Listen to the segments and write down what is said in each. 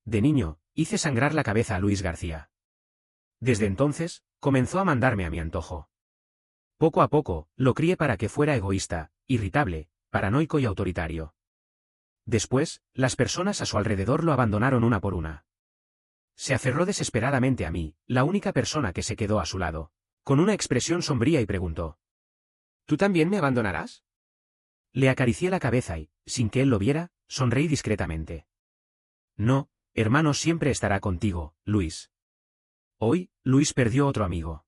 De niño, hice sangrar la cabeza a Luis García. Desde entonces, comenzó a mandarme a mi antojo. Poco a poco, lo crié para que fuera egoísta, irritable, paranoico y autoritario. Después, las personas a su alrededor lo abandonaron una por una. Se aferró desesperadamente a mí, la única persona que se quedó a su lado, con una expresión sombría y preguntó: ¿Tú también me abandonarás? Le acaricié la cabeza y, sin que él lo viera, sonreí discretamente. No, hermano siempre estará contigo, Luis. Hoy, Luis perdió otro amigo.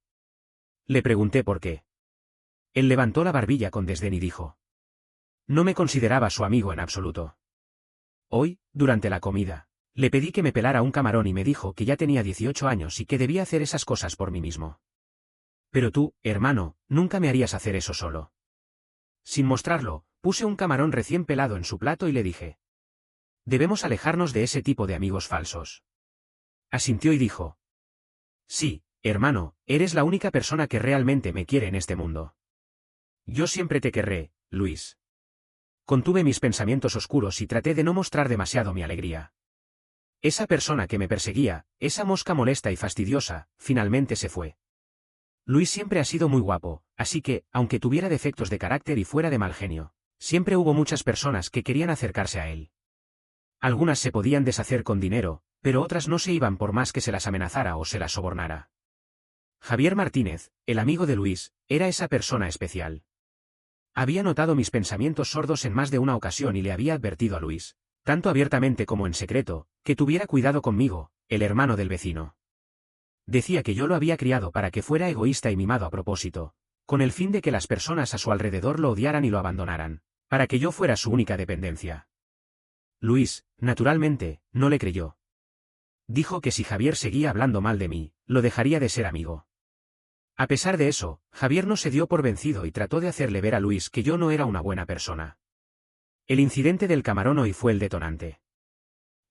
Le pregunté por qué. Él levantó la barbilla con desdén y dijo: No me consideraba su amigo en absoluto. Hoy, durante la comida, le pedí que me pelara un camarón y me dijo que ya tenía 18 años y que debía hacer esas cosas por mí mismo. Pero tú, hermano, nunca me harías hacer eso solo. Sin mostrarlo, puse un camarón recién pelado en su plato y le dije: Debemos alejarnos de ese tipo de amigos falsos. Asintió y dijo: Sí, hermano, eres la única persona que realmente me quiere en este mundo. Yo siempre te querré, Luis. Contuve mis pensamientos oscuros y traté de no mostrar demasiado mi alegría. Esa persona que me perseguía, esa mosca molesta y fastidiosa, finalmente se fue. Luis siempre ha sido muy guapo, así que, aunque tuviera defectos de carácter y fuera de mal genio, siempre hubo muchas personas que querían acercarse a él. Algunas se podían deshacer con dinero, pero otras no se iban por más que se las amenazara o se las sobornara. Javier Martínez, el amigo de Luis, era esa persona especial. Había notado mis pensamientos sordos en más de una ocasión y le había advertido a Luis, tanto abiertamente como en secreto, que tuviera cuidado conmigo, el hermano del vecino. Decía que yo lo había criado para que fuera egoísta y mimado a propósito, con el fin de que las personas a su alrededor lo odiaran y lo abandonaran, para que yo fuera su única dependencia. Luis, naturalmente, no le creyó. Dijo que si Javier seguía hablando mal de mí, lo dejaría de ser amigo. A pesar de eso, Javier no se dio por vencido y trató de hacerle ver a Luis que yo no era una buena persona. El incidente del camarón hoy fue el detonante.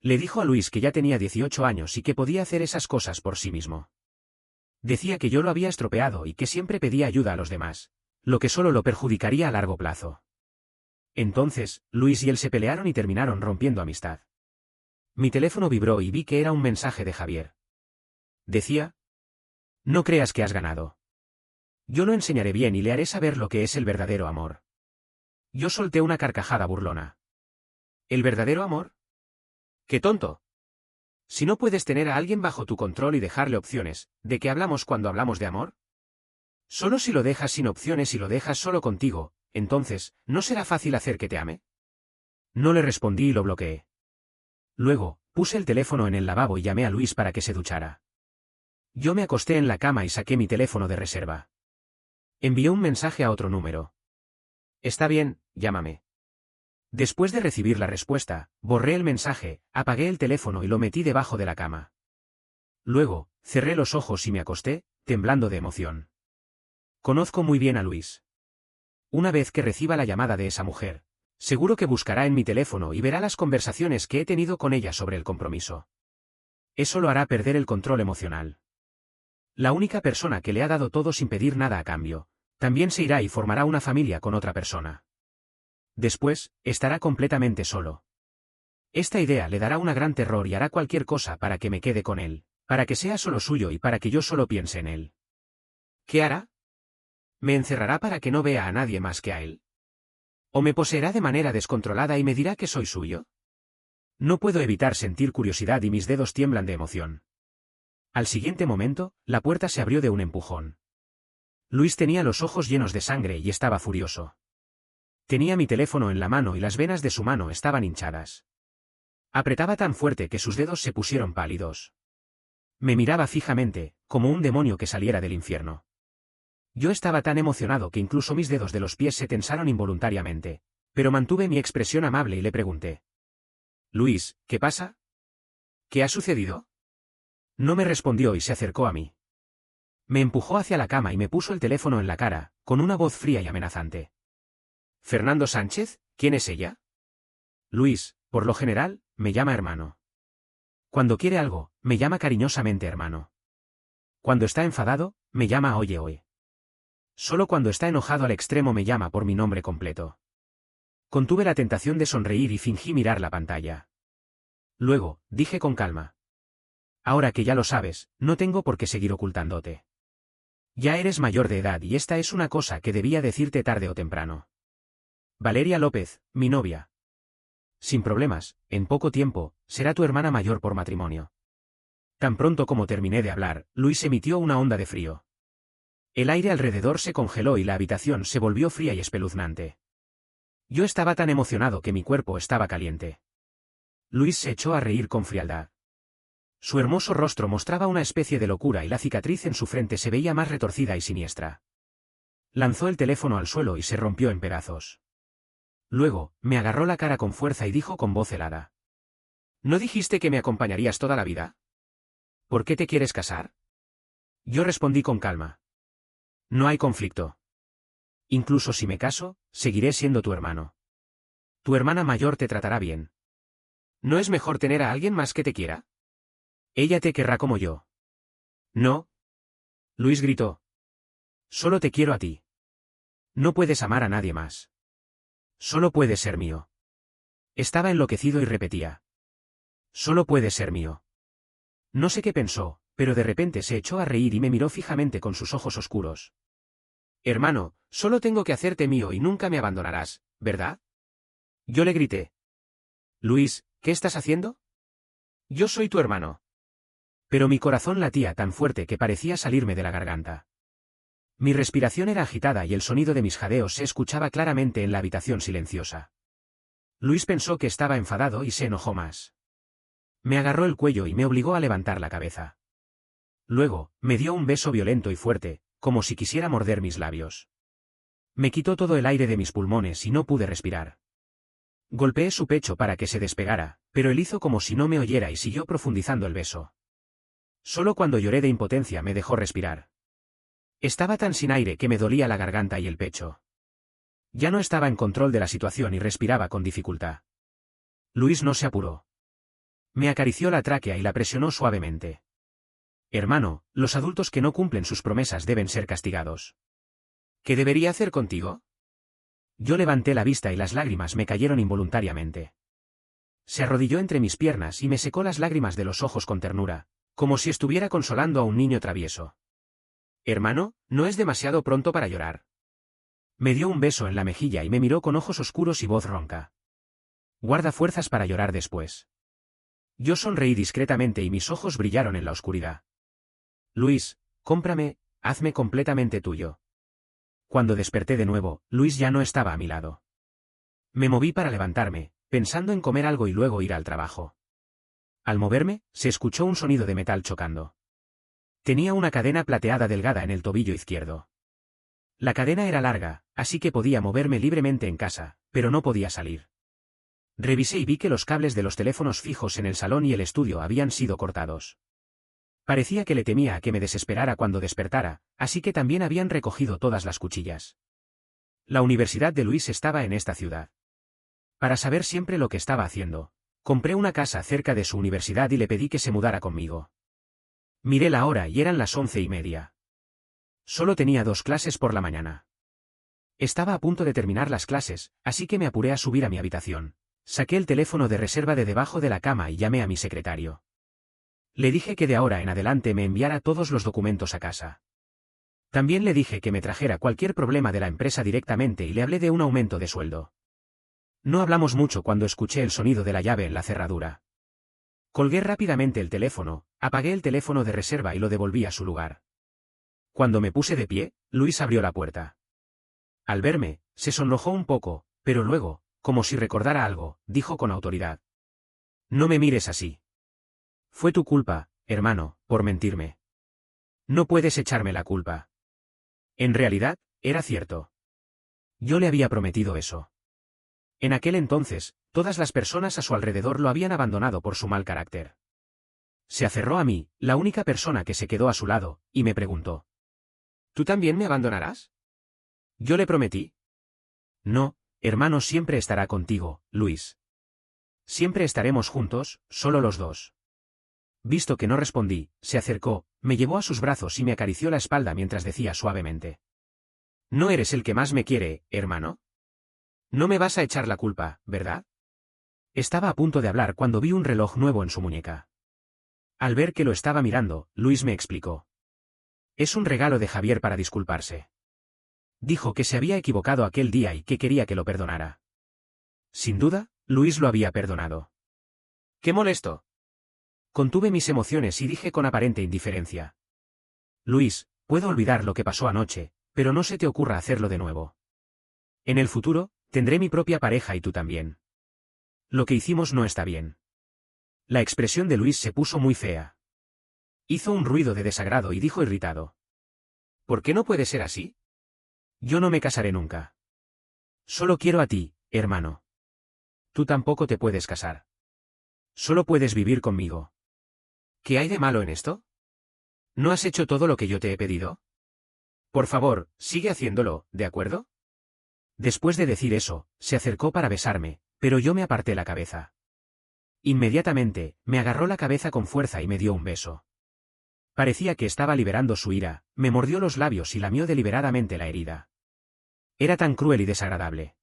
Le dijo a Luis que ya tenía 18 años y que podía hacer esas cosas por sí mismo. Decía que yo lo había estropeado y que siempre pedía ayuda a los demás, lo que solo lo perjudicaría a largo plazo. Entonces, Luis y él se pelearon y terminaron rompiendo amistad. Mi teléfono vibró y vi que era un mensaje de Javier. Decía: No creas que has ganado. Yo lo enseñaré bien y le haré saber lo que es el verdadero amor. Yo solté una carcajada burlona. ¿El verdadero amor? ¡Qué tonto! Si no puedes tener a alguien bajo tu control y dejarle opciones, ¿de qué hablamos cuando hablamos de amor? Solo si lo dejas sin opciones y lo dejas solo contigo, entonces, ¿no será fácil hacer que te ame? No le respondí y lo bloqueé. Luego, puse el teléfono en el lavabo y llamé a Luis para que se duchara. Yo me acosté en la cama y saqué mi teléfono de reserva. Envié un mensaje a otro número. Está bien, llámame. Después de recibir la respuesta, borré el mensaje, apagué el teléfono y lo metí debajo de la cama. Luego, cerré los ojos y me acosté, temblando de emoción. Conozco muy bien a Luis. Una vez que reciba la llamada de esa mujer, seguro que buscará en mi teléfono y verá las conversaciones que he tenido con ella sobre el compromiso. Eso lo hará perder el control emocional. La única persona que le ha dado todo sin pedir nada a cambio, también se irá y formará una familia con otra persona. Después, estará completamente solo. Esta idea le dará una gran terror y hará cualquier cosa para que me quede con él, para que sea solo suyo y para que yo solo piense en él. ¿Qué hará? ¿Me encerrará para que no vea a nadie más que a él? ¿O me poseerá de manera descontrolada y me dirá que soy suyo? No puedo evitar sentir curiosidad y mis dedos tiemblan de emoción. Al siguiente momento, la puerta se abrió de un empujón. Luis tenía los ojos llenos de sangre y estaba furioso. Tenía mi teléfono en la mano y las venas de su mano estaban hinchadas. Apretaba tan fuerte que sus dedos se pusieron pálidos. Me miraba fijamente, como un demonio que saliera del infierno. Yo estaba tan emocionado que incluso mis dedos de los pies se tensaron involuntariamente, pero mantuve mi expresión amable y le pregunté: Luis, ¿qué pasa? ¿Qué ha sucedido? No me respondió y se acercó a mí. Me empujó hacia la cama y me puso el teléfono en la cara, con una voz fría y amenazante. ¿Fernando Sánchez? ¿Quién es ella? Luis, por lo general, me llama hermano. Cuando quiere algo, me llama cariñosamente hermano. Cuando está enfadado, me llama oye. Solo cuando está enojado al extremo me llama por mi nombre completo. Contuve la tentación de sonreír y fingí mirar la pantalla. Luego, dije con calma. Ahora que ya lo sabes, no tengo por qué seguir ocultándote. Ya eres mayor de edad y esta es una cosa que debía decirte tarde o temprano. Valeria López, mi novia. Sin problemas, en poco tiempo, será tu hermana mayor por matrimonio. Tan pronto como terminé de hablar, Luis emitió una onda de frío. El aire alrededor se congeló y la habitación se volvió fría y espeluznante. Yo estaba tan emocionado que mi cuerpo estaba caliente. Luis se echó a reír con frialdad. Su hermoso rostro mostraba una especie de locura y la cicatriz en su frente se veía más retorcida y siniestra. Lanzó el teléfono al suelo y se rompió en pedazos. Luego, me agarró la cara con fuerza y dijo con voz helada. ¿No dijiste que me acompañarías toda la vida? ¿Por qué te quieres casar? Yo respondí con calma. No hay conflicto. Incluso si me caso, seguiré siendo tu hermano. Tu hermana mayor te tratará bien. ¿No es mejor tener a alguien más que te quiera? Ella te querrá como yo. No. Luis gritó. Solo te quiero a ti. No puedes amar a nadie más. Solo puedes ser mío. Estaba enloquecido y repetía. Solo puedes ser mío. No sé qué pensó, pero de repente se echó a reír y me miró fijamente con sus ojos oscuros. Hermano, solo tengo que hacerte mío y nunca me abandonarás, ¿verdad? Yo le grité. Luis, ¿qué estás haciendo? Yo soy tu hermano. Pero mi corazón latía tan fuerte que parecía salirme de la garganta. Mi respiración era agitada y el sonido de mis jadeos se escuchaba claramente en la habitación silenciosa. Luis pensó que estaba enfadado y se enojó más. Me agarró el cuello y me obligó a levantar la cabeza. Luego, me dio un beso violento y fuerte, como si quisiera morder mis labios. Me quitó todo el aire de mis pulmones y no pude respirar. Golpeé su pecho para que se despegara, pero él hizo como si no me oyera y siguió profundizando el beso. Solo cuando lloré de impotencia me dejó respirar. Estaba tan sin aire que me dolía la garganta y el pecho. Ya no estaba en control de la situación y respiraba con dificultad. Luis no se apuró. Me acarició la tráquea y la presionó suavemente. Hermano, los adultos que no cumplen sus promesas deben ser castigados. ¿Qué debería hacer contigo? Yo levanté la vista y las lágrimas me cayeron involuntariamente. Se arrodilló entre mis piernas y me secó las lágrimas de los ojos con ternura, como si estuviera consolando a un niño travieso. Hermano, no es demasiado pronto para llorar. Me dio un beso en la mejilla y me miró con ojos oscuros y voz ronca. Guarda fuerzas para llorar después. Yo sonreí discretamente y mis ojos brillaron en la oscuridad. Luis, cómprame, hazme completamente tuyo. Cuando desperté de nuevo, Luis ya no estaba a mi lado. Me moví para levantarme, pensando en comer algo y luego ir al trabajo. Al moverme, se escuchó un sonido de metal chocando. Tenía una cadena plateada delgada en el tobillo izquierdo. La cadena era larga, así que podía moverme libremente en casa, pero no podía salir. Revisé y vi que los cables de los teléfonos fijos en el salón y el estudio habían sido cortados. Parecía que le temía a que me desesperara cuando despertara, así que también habían recogido todas las cuchillas. La Universidad de Luis estaba en esta ciudad. Para saber siempre lo que estaba haciendo, compré una casa cerca de su universidad y le pedí que se mudara conmigo. Miré la hora y eran las 11:30. Solo tenía 2 clases por la mañana. Estaba a punto de terminar las clases, así que me apuré a subir a mi habitación. Saqué el teléfono de reserva de debajo de la cama y llamé a mi secretario. Le dije que de ahora en adelante me enviara todos los documentos a casa. También le dije que me trajera cualquier problema de la empresa directamente y le hablé de un aumento de sueldo. No hablamos mucho cuando escuché el sonido de la llave en la cerradura. Colgué rápidamente el teléfono, apagué el teléfono de reserva y lo devolví a su lugar. Cuando me puse de pie, Luis abrió la puerta. Al verme, se sonrojó un poco, pero luego, como si recordara algo, dijo con autoridad. No me mires así. Fue tu culpa, hermano, por mentirme. No puedes echarme la culpa. En realidad, era cierto. Yo le había prometido eso. En aquel entonces, todas las personas a su alrededor lo habían abandonado por su mal carácter. Se aferró a mí, la única persona que se quedó a su lado, y me preguntó. ¿Tú también me abandonarás? Yo le prometí. No, hermano siempre estará contigo, Luis. Siempre estaremos juntos, solo los dos. Visto que no respondí, se acercó, me llevó a sus brazos y me acarició la espalda mientras decía suavemente. No eres el que más me quiere, hermano. No me vas a echar la culpa, ¿verdad? Estaba a punto de hablar cuando vi un reloj nuevo en su muñeca. Al ver que lo estaba mirando, Luis me explicó. Es un regalo de Javier para disculparse. Dijo que se había equivocado aquel día y que quería que lo perdonara. Sin duda, Luis lo había perdonado. ¡Qué molesto! Contuve mis emociones y dije con aparente indiferencia. Luis, puedo olvidar lo que pasó anoche, pero no se te ocurra hacerlo de nuevo. En el futuro, tendré mi propia pareja y tú también. Lo que hicimos no está bien. La expresión de Luis se puso muy fea. Hizo un ruido de desagrado y dijo irritado. ¿Por qué no puede ser así? Yo no me casaré nunca. Solo quiero a ti, hermano. Tú tampoco te puedes casar. Solo puedes vivir conmigo. ¿Qué hay de malo en esto? ¿No has hecho todo lo que yo te he pedido? Por favor, sigue haciéndolo, ¿de acuerdo? Después de decir eso, se acercó para besarme, pero yo me aparté la cabeza. Inmediatamente, me agarró la cabeza con fuerza y me dio un beso. Parecía que estaba liberando su ira, me mordió los labios y lamió deliberadamente la herida. Era tan cruel y desagradable.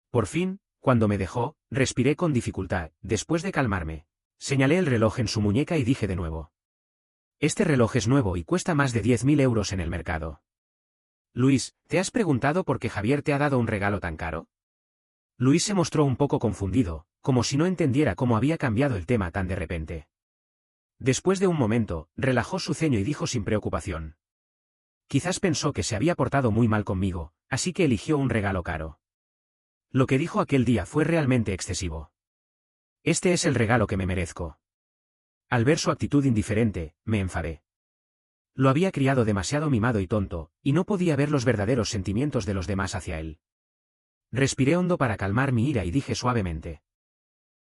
Por fin, cuando me dejó, respiré con dificultad, después de calmarme. Señalé el reloj en su muñeca y dije de nuevo. Este reloj es nuevo y cuesta más de 10.000 euros en el mercado. Luis, ¿te has preguntado por qué Javier te ha dado un regalo tan caro? Luis se mostró un poco confundido, como si no entendiera cómo había cambiado el tema tan de repente. Después de un momento, relajó su ceño y dijo sin preocupación. Quizás pensó que se había portado muy mal conmigo, así que eligió un regalo caro. Lo que dijo aquel día fue realmente excesivo. Este es el regalo que me merezco. Al ver su actitud indiferente, me enfadé. Lo había criado demasiado mimado y tonto, y no podía ver los verdaderos sentimientos de los demás hacia él. Respiré hondo para calmar mi ira y dije suavemente.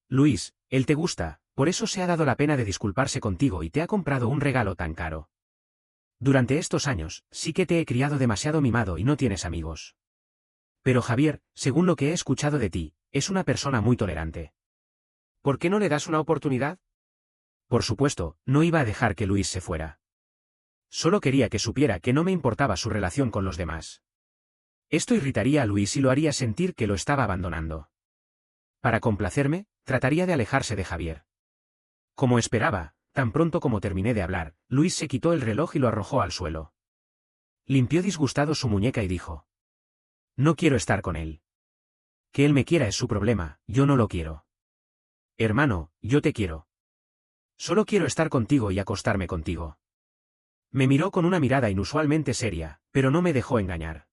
Luis, él te gusta, por eso se ha dado la pena de disculparse contigo y te ha comprado un regalo tan caro. Durante estos años, sí que te he criado demasiado mimado y no tienes amigos. Pero Javier, según lo que he escuchado de ti, es una persona muy tolerante. ¿Por qué no le das una oportunidad? Por supuesto, no iba a dejar que Luis se fuera. Solo quería que supiera que no me importaba su relación con los demás. Esto irritaría a Luis y lo haría sentir que lo estaba abandonando. Para complacerme, trataría de alejarse de Javier. Como esperaba, tan pronto como terminé de hablar, Luis se quitó el reloj y lo arrojó al suelo. Limpió disgustado su muñeca y dijo. No quiero estar con él. Que él me quiera es su problema, yo no lo quiero. Hermano, yo te quiero. Solo quiero estar contigo y acostarme contigo. Me miró con una mirada inusualmente seria, pero no me dejó engañar.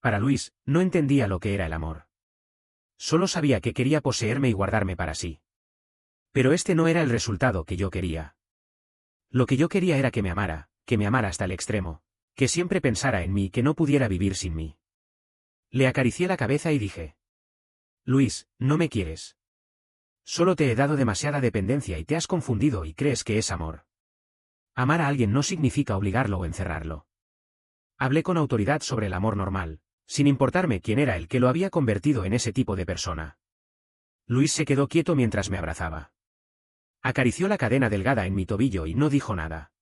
Para Luis, no entendía lo que era el amor. Solo sabía que quería poseerme y guardarme para sí. Pero este no era el resultado que yo quería. Lo que yo quería era que me amara hasta el extremo, que siempre pensara en mí y que no pudiera vivir sin mí. Le acaricié la cabeza y dije. Luis, no me quieres. Solo te he dado demasiada dependencia y te has confundido y crees que es amor. Amar a alguien no significa obligarlo o encerrarlo. Hablé con autoridad sobre el amor normal, sin importarme quién era el que lo había convertido en ese tipo de persona. Luis se quedó quieto mientras me abrazaba. Acarició la cadena delgada en mi tobillo y no dijo nada.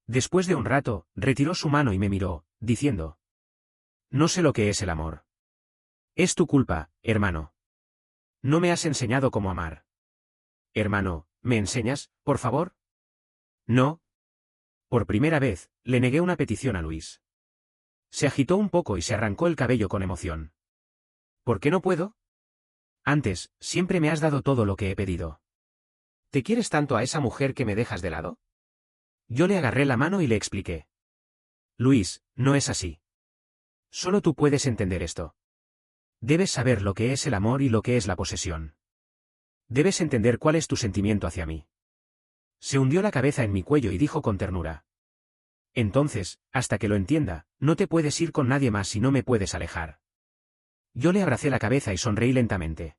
Después de un rato, retiró su mano y me miró, diciendo. No sé lo que es el amor. Es tu culpa, hermano. No me has enseñado cómo amar. Hermano, ¿me enseñas, por favor? No. Por primera vez, le negué una petición a Luis. Se agitó un poco y se arrancó el cabello con emoción. ¿Por qué no puedo? Antes, siempre me has dado todo lo que he pedido. ¿Te quieres tanto a esa mujer que me dejas de lado? Yo le agarré la mano y le expliqué. Luis, no es así. Solo tú puedes entender esto. Debes saber lo que es el amor y lo que es la posesión. Debes entender cuál es tu sentimiento hacia mí. Se hundió la cabeza en mi cuello y dijo con ternura. Entonces, hasta que lo entienda, no te puedes ir con nadie más y no me puedes alejar. Yo le abracé la cabeza y sonreí lentamente.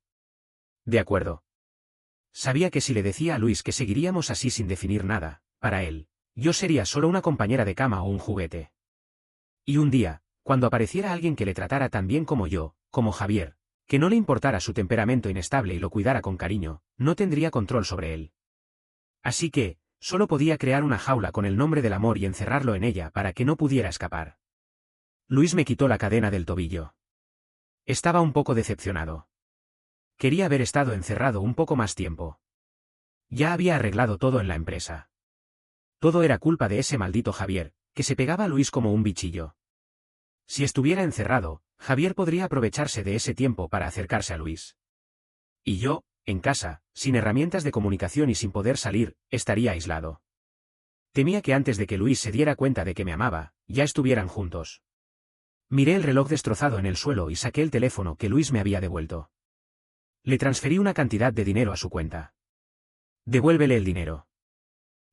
De acuerdo. Sabía que si le decía a Luis que seguiríamos así sin definir nada, para él, yo sería solo una compañera de cama o un juguete. Y un día, cuando apareciera alguien que le tratara tan bien como yo, como Javier, que no le importara su temperamento inestable y lo cuidara con cariño, no tendría control sobre él. Así que, solo podía crear una jaula con el nombre del amor y encerrarlo en ella para que no pudiera escapar. Luis me quitó la cadena del tobillo. Estaba un poco decepcionado. Quería haber estado encerrado un poco más tiempo. Ya había arreglado todo en la empresa. Todo era culpa de ese maldito Javier, que se pegaba a Luis como un bichillo. Si estuviera encerrado, Javier podría aprovecharse de ese tiempo para acercarse a Luis. Y yo, en casa, sin herramientas de comunicación y sin poder salir, estaría aislado. Temía que antes de que Luis se diera cuenta de que me amaba, ya estuvieran juntos. Miré el reloj destrozado en el suelo y saqué el teléfono que Luis me había devuelto. Le transferí una cantidad de dinero a su cuenta. Devuélvele el dinero.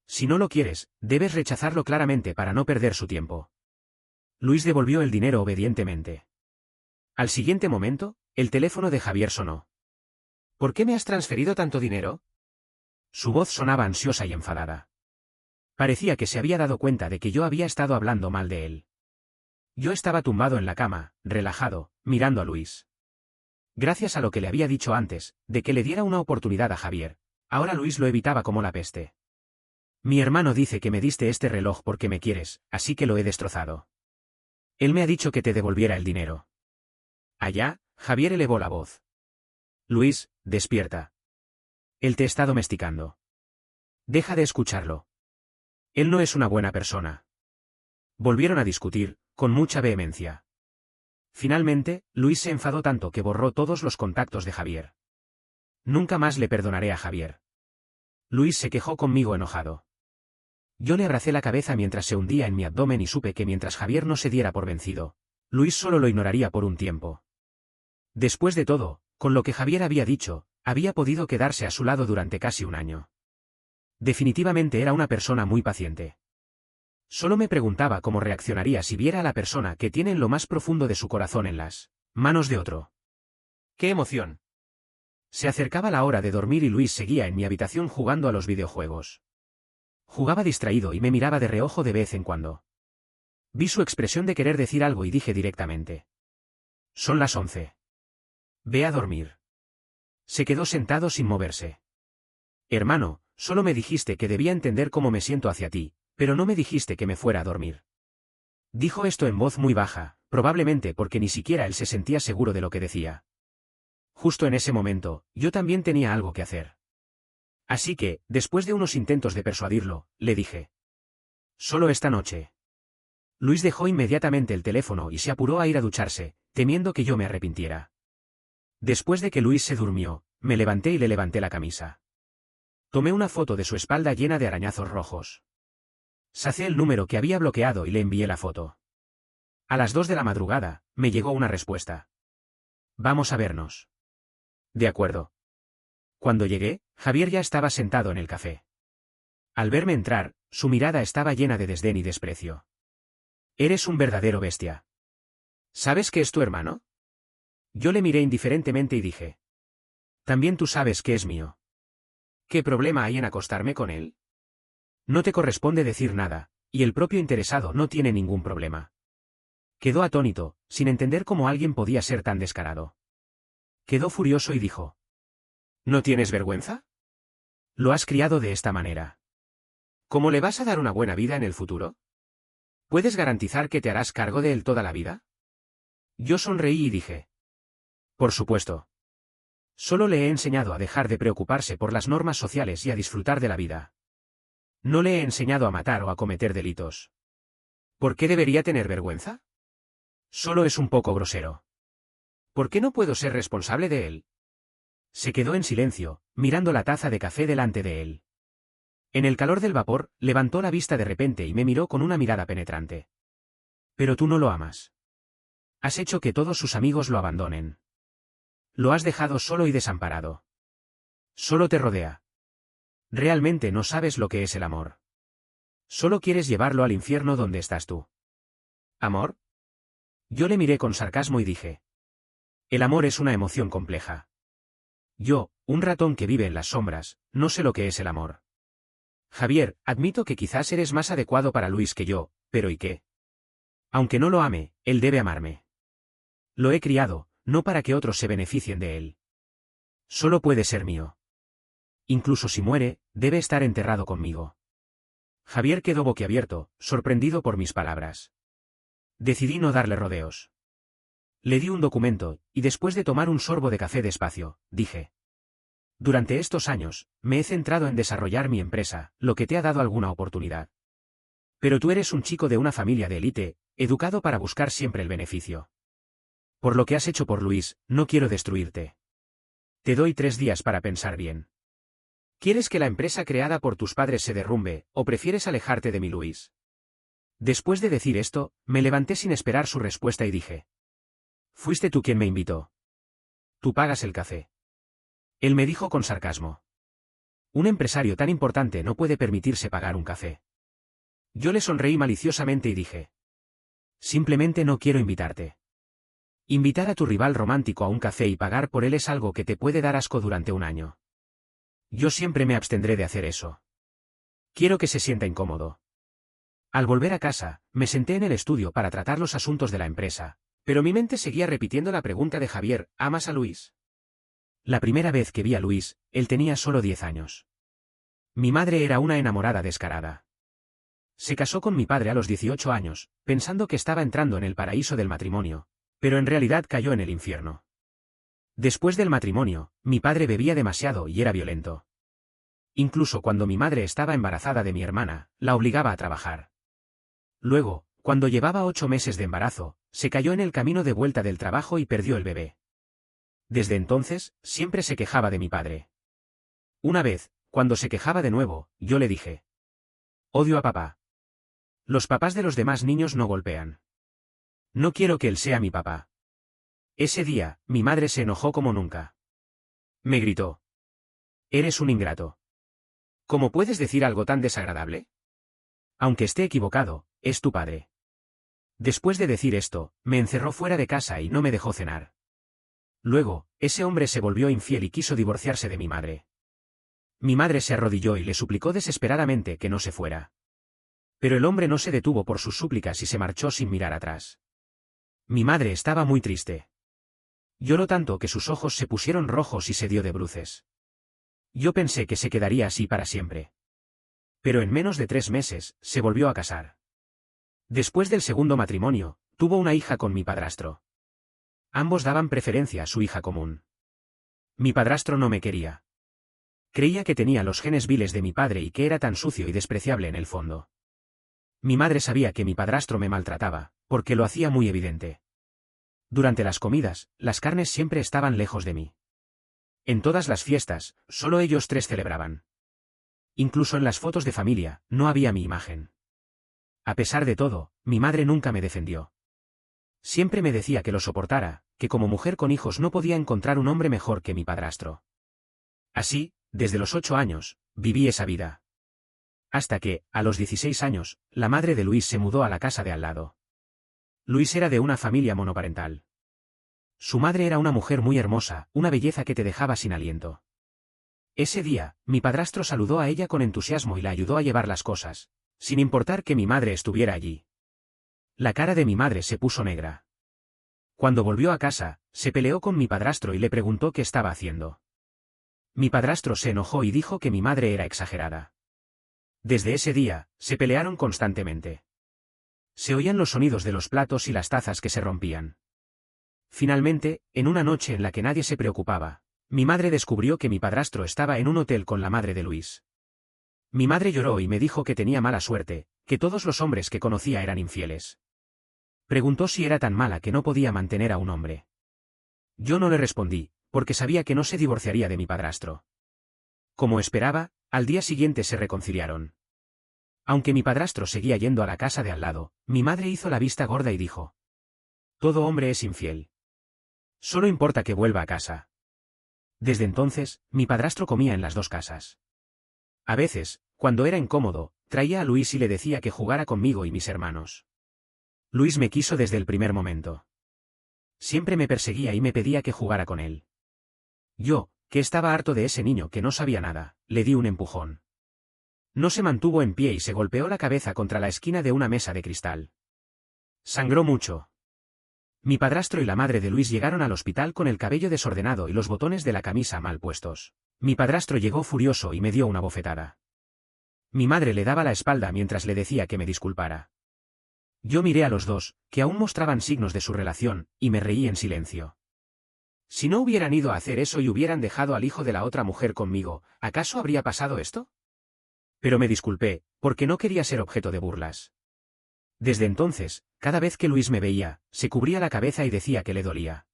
Si no lo quieres, debes rechazarlo claramente para no perder su tiempo. Luis devolvió el dinero obedientemente. Al siguiente momento, el teléfono de Javier sonó. ¿Por qué me has transferido tanto dinero? Su voz sonaba ansiosa y enfadada. Parecía que se había dado cuenta de que yo había estado hablando mal de él. Yo estaba tumbado en la cama, relajado, mirando a Luis. Gracias a lo que le había dicho antes, de que le diera una oportunidad a Javier, ahora Luis lo evitaba como la peste. Mi hermano dice que me diste este reloj porque me quieres, así que lo he destrozado. Él me ha dicho que te devolviera el dinero. Allá, Javier elevó la voz. Luis, despierta. Él te está domesticando. Deja de escucharlo. Él no es una buena persona. Volvieron a discutir, con mucha vehemencia. Finalmente, Luis se enfadó tanto que borró todos los contactos de Javier. Nunca más le perdonaré a Javier. Luis se quejó conmigo enojado. Yo le abracé la cabeza mientras se hundía en mi abdomen y supe que mientras Javier no se diera por vencido, Luis solo lo ignoraría por un tiempo. Después de todo, con lo que Javier había dicho, había podido quedarse a su lado durante casi un año. Definitivamente era una persona muy paciente. Solo me preguntaba cómo reaccionaría si viera a la persona que tiene en lo más profundo de su corazón en las manos de otro. ¡Qué emoción! Se acercaba la hora de dormir y Luis seguía en mi habitación jugando a los videojuegos. Jugaba distraído y me miraba de reojo de vez en cuando. Vi su expresión de querer decir algo y dije directamente. Son las 11. Ve a dormir. Se quedó sentado sin moverse. Hermano, solo me dijiste que debía entender cómo me siento hacia ti, pero no me dijiste que me fuera a dormir. Dijo esto en voz muy baja, probablemente porque ni siquiera él se sentía seguro de lo que decía. Justo en ese momento, yo también tenía algo que hacer. Así que, después de unos intentos de persuadirlo, le dije. Solo esta noche. Luis dejó inmediatamente el teléfono y se apuró a ir a ducharse, temiendo que yo me arrepintiera. Después de que Luis se durmió, me levanté y le levanté la camisa. Tomé una foto de su espalda llena de arañazos rojos. Sacé el número que había bloqueado y le envié la foto. A las 2 de la madrugada, me llegó una respuesta. Vamos a vernos. De acuerdo. Cuando llegué, Javier ya estaba sentado en el café. Al verme entrar, su mirada estaba llena de desdén y desprecio. Eres un verdadero bestia. ¿Sabes que es tu hermano? Yo le miré indiferentemente y dije. También tú sabes que es mío. ¿Qué problema hay en acostarme con él? No te corresponde decir nada, y el propio interesado no tiene ningún problema. Quedó atónito, sin entender cómo alguien podía ser tan descarado. Quedó furioso y dijo. ¿No tienes vergüenza? Lo has criado de esta manera. ¿Cómo le vas a dar una buena vida en el futuro? ¿Puedes garantizar que te harás cargo de él toda la vida? Yo sonreí y dije. Por supuesto. Solo le he enseñado a dejar de preocuparse por las normas sociales y a disfrutar de la vida. No le he enseñado a matar o a cometer delitos. ¿Por qué debería tener vergüenza? Solo es un poco grosero. ¿Por qué no puedo ser responsable de él? Se quedó en silencio, mirando la taza de café delante de él. En el calor del vapor, levantó la vista de repente y me miró con una mirada penetrante. Pero tú no lo amas. Has hecho que todos sus amigos lo abandonen. Lo has dejado solo y desamparado. Solo te rodea. Realmente no sabes lo que es el amor. Solo quieres llevarlo al infierno donde estás tú. ¿Amor? Yo le miré con sarcasmo y dije. El amor es una emoción compleja. Yo, un ratón que vive en las sombras, no sé lo que es el amor. Javier, admito que quizás eres más adecuado para Luis que yo, pero ¿y qué? Aunque no lo ame, él debe amarme. Lo he criado, no para que otros se beneficien de él. Solo puede ser mío. Incluso si muere, debe estar enterrado conmigo. Javier quedó boquiabierto, sorprendido por mis palabras. Decidí no darle rodeos. Le di un documento, y después de tomar un sorbo de café despacio, dije. Durante estos años, me he centrado en desarrollar mi empresa, lo que te ha dado alguna oportunidad. Pero tú eres un chico de una familia de élite, educado para buscar siempre el beneficio. Por lo que has hecho por Luis, no quiero destruirte. Te doy 3 días para pensar bien. ¿Quieres que la empresa creada por tus padres se derrumbe, o prefieres alejarte de mí, Luis? Después de decir esto, me levanté sin esperar su respuesta y dije. Fuiste tú quien me invitó. Tú pagas el café. Él me dijo con sarcasmo. Un empresario tan importante no puede permitirse pagar un café. Yo le sonreí maliciosamente y dije. Simplemente no quiero invitarte. Invitar a tu rival romántico a un café y pagar por él es algo que te puede dar asco durante un año. Yo siempre me abstendré de hacer eso. Quiero que se sienta incómodo. Al volver a casa, me senté en el estudio para tratar los asuntos de la empresa, pero mi mente seguía repitiendo la pregunta de Javier, ¿amas a Luis? La primera vez que vi a Luis, él tenía solo 10 años. Mi madre era una enamorada descarada. Se casó con mi padre a los 18 años, pensando que estaba entrando en el paraíso del matrimonio, pero en realidad cayó en el infierno. Después del matrimonio, mi padre bebía demasiado y era violento. Incluso cuando mi madre estaba embarazada de mi hermana, la obligaba a trabajar. Luego, cuando llevaba 8 meses de embarazo, se cayó en el camino de vuelta del trabajo y perdió el bebé. Desde entonces, siempre se quejaba de mi padre. Una vez, cuando se quejaba de nuevo, yo le dije. Odio a papá. Los papás de los demás niños no golpean. No quiero que él sea mi papá. Ese día, mi madre se enojó como nunca. Me gritó. Eres un ingrato. ¿Cómo puedes decir algo tan desagradable? Aunque esté equivocado, es tu padre. Después de decir esto, me encerró fuera de casa y no me dejó cenar. Luego, ese hombre se volvió infiel y quiso divorciarse de mi madre. Mi madre se arrodilló y le suplicó desesperadamente que no se fuera. Pero el hombre no se detuvo por sus súplicas y se marchó sin mirar atrás. Mi madre estaba muy triste. Lloró tanto que sus ojos se pusieron rojos y se dio de bruces. Yo pensé que se quedaría así para siempre. Pero en menos de 3 meses, se volvió a casar. Después del segundo matrimonio, tuvo una hija con mi padrastro. Ambos daban preferencia a su hija común. Mi padrastro no me quería. Creía que tenía los genes viles de mi padre y que era tan sucio y despreciable en el fondo. Mi madre sabía que mi padrastro me maltrataba, porque lo hacía muy evidente. Durante las comidas, las carnes siempre estaban lejos de mí. En todas las fiestas, solo ellos 3 celebraban. Incluso en las fotos de familia, no había mi imagen. A pesar de todo, mi madre nunca me defendió. Siempre me decía que lo soportara, que como mujer con hijos no podía encontrar un hombre mejor que mi padrastro. Así, desde los 8 años, viví esa vida. Hasta que, a los 16 años, la madre de Luis se mudó a la casa de al lado. Luis era de una familia monoparental. Su madre era una mujer muy hermosa, una belleza que te dejaba sin aliento. Ese día, mi padrastro saludó a ella con entusiasmo y la ayudó a llevar las cosas, sin importar que mi madre estuviera allí. La cara de mi madre se puso negra. Cuando volvió a casa, se peleó con mi padrastro y le preguntó qué estaba haciendo. Mi padrastro se enojó y dijo que mi madre era exagerada. Desde ese día, se pelearon constantemente. Se oían los sonidos de los platos y las tazas que se rompían. Finalmente, en una noche en la que nadie se preocupaba, mi madre descubrió que mi padrastro estaba en un hotel con la madre de Luis. Mi madre lloró y me dijo que tenía mala suerte, que todos los hombres que conocía eran infieles. Preguntó si era tan mala que no podía mantener a un hombre. Yo no le respondí, porque sabía que no se divorciaría de mi padrastro. Como esperaba, al día siguiente se reconciliaron. Aunque mi padrastro seguía yendo a la casa de al lado, mi madre hizo la vista gorda y dijo: todo hombre es infiel. Solo importa que vuelva a casa. Desde entonces, mi padrastro comía en las 2 casas. A veces, cuando era incómodo, traía a Luis y le decía que jugara conmigo y mis hermanos. Luis me quiso desde el primer momento. Siempre me perseguía y me pedía que jugara con él. Yo, que estaba harto de ese niño que no sabía nada, le di un empujón. No se mantuvo en pie y se golpeó la cabeza contra la esquina de una mesa de cristal. Sangró mucho. Mi padrastro y la madre de Luis llegaron al hospital con el cabello desordenado y los botones de la camisa mal puestos. Mi padrastro llegó furioso y me dio una bofetada. Mi madre le daba la espalda mientras le decía que me disculpara. Yo miré a los dos, que aún mostraban signos de su relación, y me reí en silencio. Si no hubieran ido a hacer eso y hubieran dejado al hijo de la otra mujer conmigo, ¿acaso habría pasado esto? Pero me disculpé, porque no quería ser objeto de burlas. Desde entonces, cada vez que Luis me veía, se cubría la cabeza y decía que le dolía.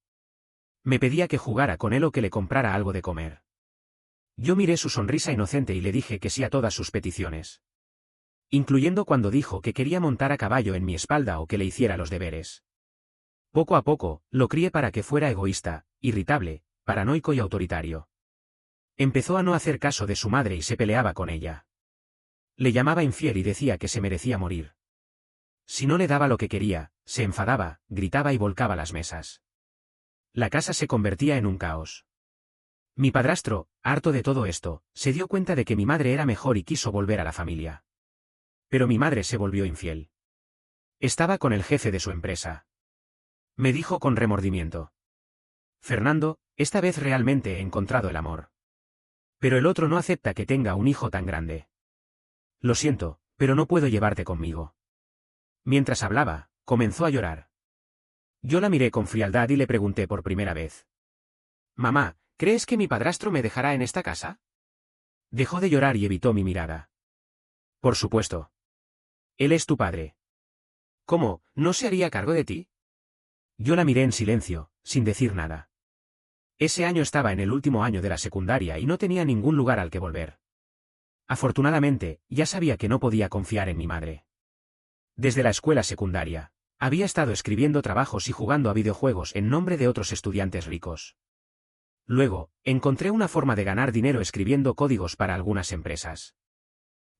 Me pedía que jugara con él o que le comprara algo de comer. Yo miré su sonrisa inocente y le dije que sí a todas sus peticiones. Incluyendo cuando dijo que quería montar a caballo en mi espalda o que le hiciera los deberes. Poco a poco, lo crié para que fuera egoísta, irritable, paranoico y autoritario. Empezó a no hacer caso de su madre y se peleaba con ella. Le llamaba infiel y decía que se merecía morir. Si no le daba lo que quería, se enfadaba, gritaba y volcaba las mesas. La casa se convertía en un caos. Mi padrastro, harto de todo esto, se dio cuenta de que mi madre era mejor y quiso volver a la familia. Pero mi madre se volvió infiel. Estaba con el jefe de su empresa. Me dijo con remordimiento: Fernando, esta vez realmente he encontrado el amor. Pero el otro no acepta que tenga un hijo tan grande. Lo siento, pero no puedo llevarte conmigo. Mientras hablaba, comenzó a llorar. Yo la miré con frialdad y le pregunté por primera vez: Mamá, ¿crees que mi padrastro me dejará en esta casa? Dejó de llorar y evitó mi mirada. Por supuesto. Él es tu padre. ¿Cómo, no se haría cargo de ti? Yo la miré en silencio, sin decir nada. Ese año estaba en el último año de la secundaria y no tenía ningún lugar al que volver. Afortunadamente, ya sabía que no podía confiar en mi madre. Desde la escuela secundaria, había estado escribiendo trabajos y jugando a videojuegos en nombre de otros estudiantes ricos. Luego, encontré una forma de ganar dinero escribiendo códigos para algunas empresas.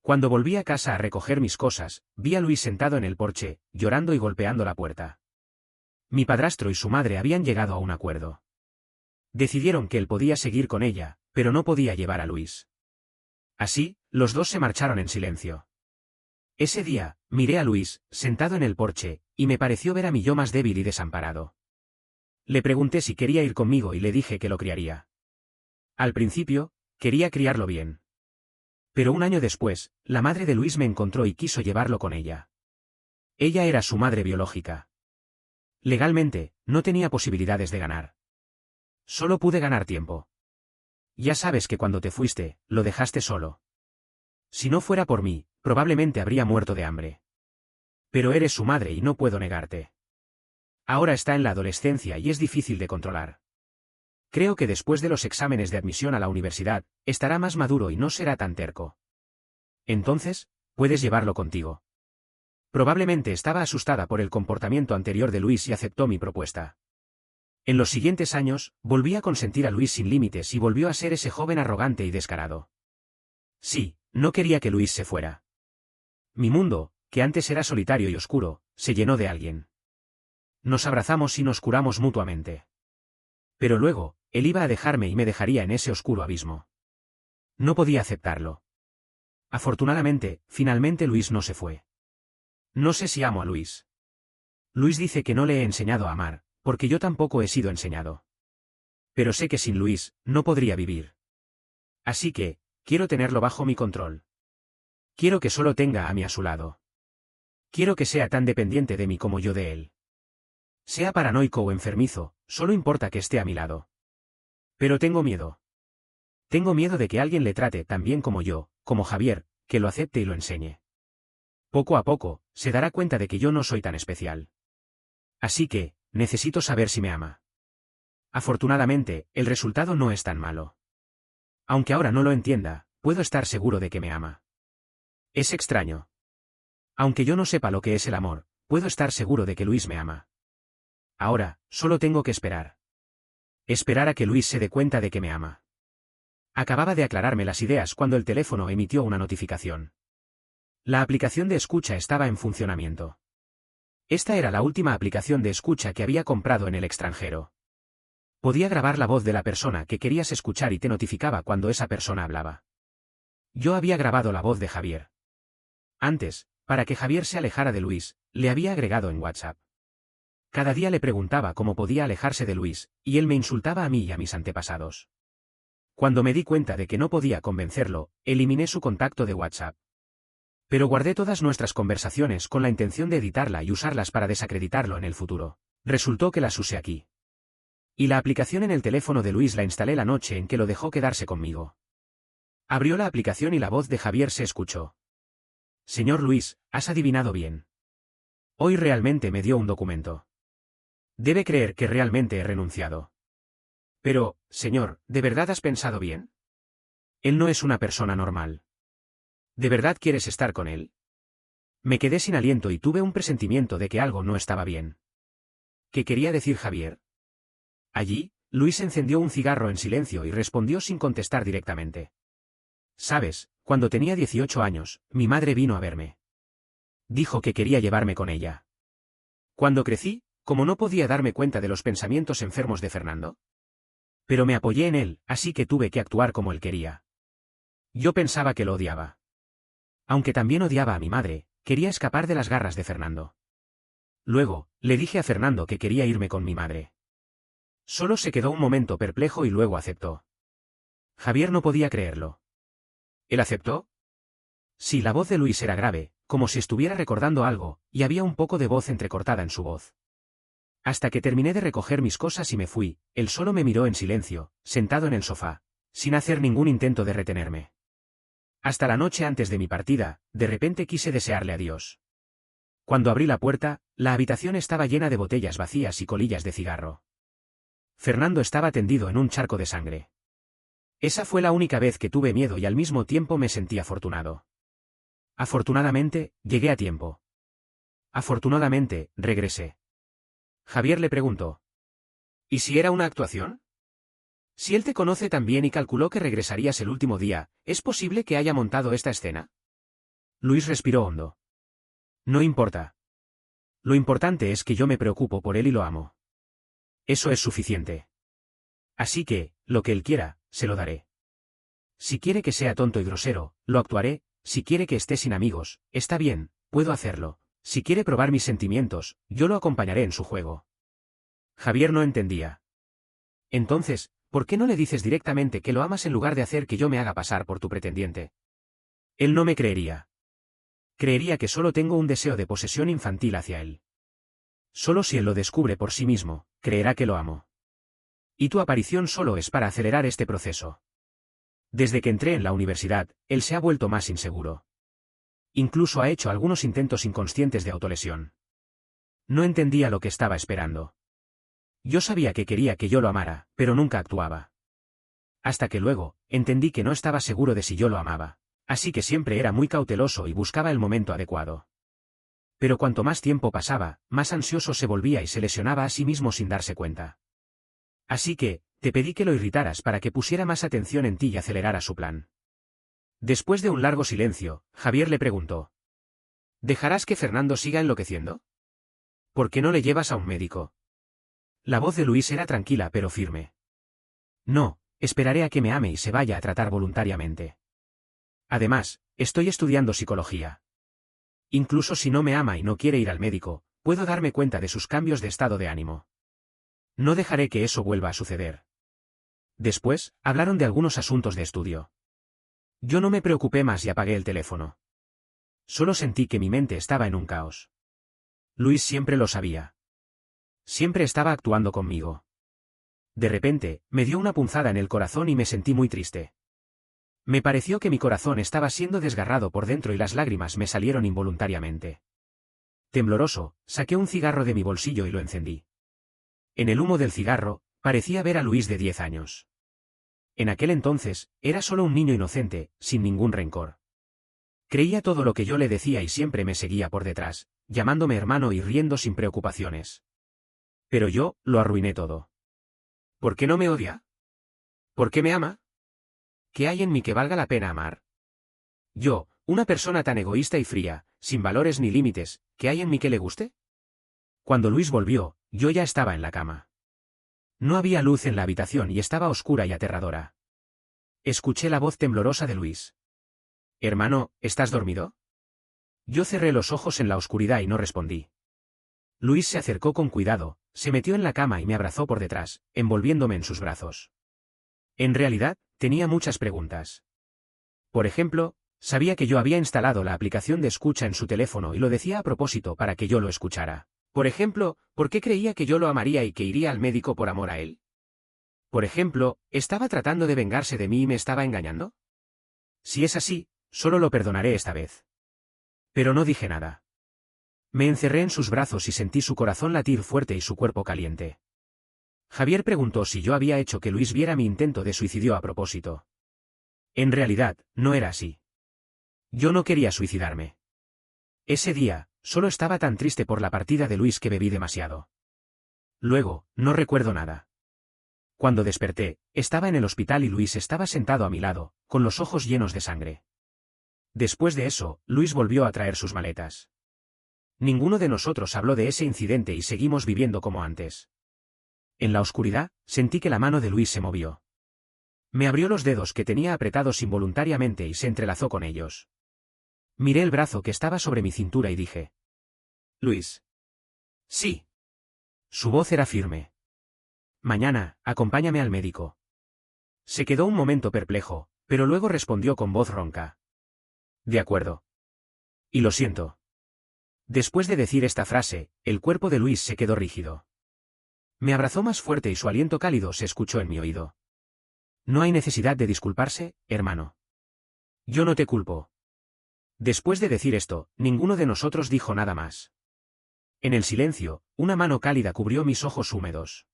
Cuando volví a casa a recoger mis cosas, vi a Luis sentado en el porche, llorando y golpeando la puerta. Mi padrastro y su madre habían llegado a un acuerdo. Decidieron que él podía seguir con ella, pero no podía llevar a Luis. Así, los dos se marcharon en silencio. Ese día, miré a Luis, sentado en el porche, y me pareció ver a mi yo más débil y desamparado. Le pregunté si quería ir conmigo y le dije que lo criaría. Al principio, quería criarlo bien. Pero un año después, la madre de Luis me encontró y quiso llevarlo con ella. Ella era su madre biológica. Legalmente, no tenía posibilidades de ganar. Solo pude ganar tiempo. Ya sabes que cuando te fuiste, lo dejaste solo. Si no fuera por mí, probablemente habría muerto de hambre. Pero eres su madre y no puedo negarte. Ahora está en la adolescencia y es difícil de controlar. Creo que después de los exámenes de admisión a la universidad, estará más maduro y no será tan terco. Entonces, puedes llevarlo contigo. Probablemente estaba asustada por el comportamiento anterior de Luis y aceptó mi propuesta. En los siguientes años, volví a consentir a Luis sin límites y volvió a ser ese joven arrogante y descarado. Sí, no quería que Luis se fuera. Mi mundo, que antes era solitario y oscuro, se llenó de alguien. Nos abrazamos y nos curamos mutuamente. Pero luego, él iba a dejarme y me dejaría en ese oscuro abismo. No podía aceptarlo. Afortunadamente, finalmente Luis no se fue. No sé si amo a Luis. Luis dice que no le he enseñado a amar, porque yo tampoco he sido enseñado. Pero sé que sin Luis, no podría vivir. Así que, quiero tenerlo bajo mi control. Quiero que solo tenga a mí a su lado. Quiero que sea tan dependiente de mí como yo de él. Sea paranoico o enfermizo, solo importa que esté a mi lado. Pero tengo miedo. Tengo miedo de que alguien le trate tan bien como yo, como Javier, que lo acepte y lo enseñe. Poco a poco, se dará cuenta de que yo no soy tan especial. Así que, necesito saber si me ama. Afortunadamente, el resultado no es tan malo. Aunque ahora no lo entienda, puedo estar seguro de que me ama. Es extraño. Aunque yo no sepa lo que es el amor, puedo estar seguro de que Luis me ama. Ahora, solo tengo que esperar. Esperar a que Luis se dé cuenta de que me ama. Acababa de aclararme las ideas cuando el teléfono emitió una notificación. La aplicación de escucha estaba en funcionamiento. Esta era la última aplicación de escucha que había comprado en el extranjero. Podía grabar la voz de la persona que querías escuchar y te notificaba cuando esa persona hablaba. Yo había grabado la voz de Javier. Antes, para que Javier se alejara de Luis, le había agregado en WhatsApp. Cada día le preguntaba cómo podía alejarse de Luis, y él me insultaba a mí y a mis antepasados. Cuando me di cuenta de que no podía convencerlo, eliminé su contacto de WhatsApp. Pero guardé todas nuestras conversaciones con la intención de editarla y usarlas para desacreditarlo en el futuro. Resultó que las usé aquí. Y la aplicación en el teléfono de Luis la instalé la noche en que lo dejó quedarse conmigo. Abrió la aplicación y la voz de Javier se escuchó. Señor Luis, has adivinado bien. Hoy realmente me dio un documento. Debe creer que realmente he renunciado. Pero, señor, ¿de verdad has pensado bien? Él no es una persona normal. ¿De verdad quieres estar con él? Me quedé sin aliento y tuve un presentimiento de que algo no estaba bien. ¿Qué quería decir Javier? Allí, Luis encendió un cigarro en silencio y respondió sin contestar directamente. Sabes, cuando tenía 18 años, mi madre vino a verme. Dijo que quería llevarme con ella. Cuando crecí, como no podía darme cuenta de los pensamientos enfermos de Fernando. Pero me apoyé en él, así que tuve que actuar como él quería. Yo pensaba que lo odiaba. Aunque también odiaba a mi madre, quería escapar de las garras de Fernando. Luego, le dije a Fernando que quería irme con mi madre. Solo se quedó un momento perplejo y luego aceptó. Javier no podía creerlo. ¿Él aceptó? Sí, la voz de Luis era grave, como si estuviera recordando algo, y había un poco de voz entrecortada en su voz. Hasta que terminé de recoger mis cosas y me fui, él solo me miró en silencio, sentado en el sofá, sin hacer ningún intento de retenerme. Hasta la noche antes de mi partida, de repente quise desearle adiós. Cuando abrí la puerta, la habitación estaba llena de botellas vacías y colillas de cigarro. Fernando estaba tendido en un charco de sangre. Esa fue la única vez que tuve miedo y al mismo tiempo me sentí afortunado. Afortunadamente, llegué a tiempo. Afortunadamente, regresé. Javier le preguntó. ¿Y si era una actuación? Si él te conoce tan bien y calculó que regresarías el último día, ¿es posible que haya montado esta escena? Luis respiró hondo. No importa. Lo importante es que yo me preocupo por él y lo amo. Eso es suficiente. Así que, lo que él quiera, se lo daré. Si quiere que sea tonto y grosero, lo actuaré. Si quiere que esté sin amigos, está bien, puedo hacerlo. Si quiere probar mis sentimientos, yo lo acompañaré en su juego. Javier no entendía. Entonces, ¿por qué no le dices directamente que lo amas en lugar de hacer que yo me haga pasar por tu pretendiente? Él no me creería. Creería que solo tengo un deseo de posesión infantil hacia él. Solo si él lo descubre por sí mismo, creerá que lo amo. Y tu aparición solo es para acelerar este proceso. Desde que entré en la universidad, él se ha vuelto más inseguro. Incluso ha hecho algunos intentos inconscientes de autolesión. No entendía lo que estaba esperando. Yo sabía que quería que yo lo amara, pero nunca actuaba. Hasta que luego, entendí que no estaba seguro de si yo lo amaba, así que siempre era muy cauteloso y buscaba el momento adecuado. Pero cuanto más tiempo pasaba, más ansioso se volvía y se lesionaba a sí mismo sin darse cuenta. Así que, te pedí que lo irritaras para que pusiera más atención en ti y acelerara su plan. Después de un largo silencio, Javier le preguntó. ¿Dejarás que Fernando siga enloqueciendo? ¿Por qué no le llevas a un médico? La voz de Luis era tranquila pero firme. No, esperaré a que me ame y se vaya a tratar voluntariamente. Además, estoy estudiando psicología. Incluso si no me ama y no quiere ir al médico, puedo darme cuenta de sus cambios de estado de ánimo. No dejaré que eso vuelva a suceder. Después, hablaron de algunos asuntos de estudio. Yo no me preocupé más y apagué el teléfono. Solo sentí que mi mente estaba en un caos. Luis siempre lo sabía. Siempre estaba actuando conmigo. De repente, me dio una punzada en el corazón y me sentí muy triste. Me pareció que mi corazón estaba siendo desgarrado por dentro y las lágrimas me salieron involuntariamente. Tembloroso, saqué un cigarro de mi bolsillo y lo encendí. En el humo del cigarro, parecía ver a Luis de 10 años. En aquel entonces, era solo un niño inocente, sin ningún rencor. Creía todo lo que yo le decía y siempre me seguía por detrás, llamándome hermano y riendo sin preocupaciones. Pero yo, lo arruiné todo. ¿Por qué no me odia? ¿Por qué me ama? ¿Qué hay en mí que valga la pena amar? Yo, una persona tan egoísta y fría, sin valores ni límites, ¿qué hay en mí que le guste? Cuando Luis volvió, yo ya estaba en la cama. No había luz en la habitación y estaba oscura y aterradora. Escuché la voz temblorosa de Luis. Hermano, ¿estás dormido? Yo cerré los ojos en la oscuridad y no respondí. Luis se acercó con cuidado, se metió en la cama y me abrazó por detrás, envolviéndome en sus brazos. En realidad, tenía muchas preguntas. Por ejemplo, Sabía que yo había instalado la aplicación de escucha en su teléfono y lo decía a propósito para que yo lo escuchara. Por ejemplo, ¿por qué creía que yo lo amaría y que iría al médico por amor a él? Por ejemplo, ¿estaba tratando de vengarse de mí y me estaba engañando? Si es así, solo lo perdonaré esta vez. Pero no dije nada. Me encerré en sus brazos y sentí su corazón latir fuerte y su cuerpo caliente. Javier preguntó si yo había hecho que Luis viera mi intento de suicidio a propósito. En realidad, no era así. Yo no quería suicidarme. Ese día, solo estaba tan triste por la partida de Luis que bebí demasiado. Luego, no recuerdo nada. Cuando desperté, estaba en el hospital y Luis estaba sentado a mi lado, con los ojos llenos de sangre. Después de eso, Luis volvió a traer sus maletas. Ninguno de nosotros habló de ese incidente y seguimos viviendo como antes. En la oscuridad, sentí que la mano de Luis se movió. Me abrió los dedos que tenía apretados involuntariamente y se entrelazó con ellos. Miré el brazo que estaba sobre mi cintura y dije: Luis. Sí. Su voz era firme. Mañana, acompáñame al médico. Se quedó un momento perplejo, pero luego respondió con voz ronca: De acuerdo. Y lo siento. Después de decir esta frase, el cuerpo de Luis se quedó rígido. Me abrazó más fuerte y su aliento cálido se escuchó en mi oído. No hay necesidad de disculparse, hermano. Yo no te culpo. Después de decir esto, ninguno de nosotros dijo nada más. En el silencio, una mano cálida cubrió mis ojos húmedos.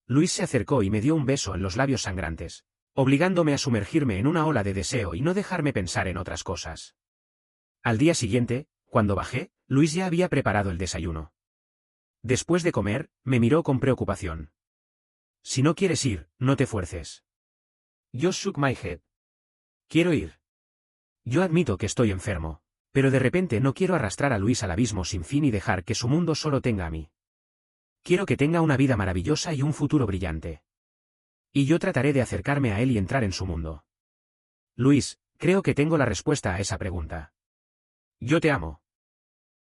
Luis se acercó y me dio un beso en los labios sangrantes, obligándome a sumergirme en una ola de deseo y no dejarme pensar en otras cosas. Al día siguiente, cuando bajé, Luis ya había preparado el desayuno. Después de comer, me miró con preocupación. Si no quieres ir, no te fuerces. Yo shook my head. Quiero ir. Yo admito que estoy enfermo, pero de repente no quiero arrastrar a Luis al abismo sin fin y dejar que su mundo solo tenga a mí. Quiero que tenga una vida maravillosa y un futuro brillante. Y yo trataré de acercarme a él y entrar en su mundo. Luis, creo que tengo la respuesta a esa pregunta. Yo te amo.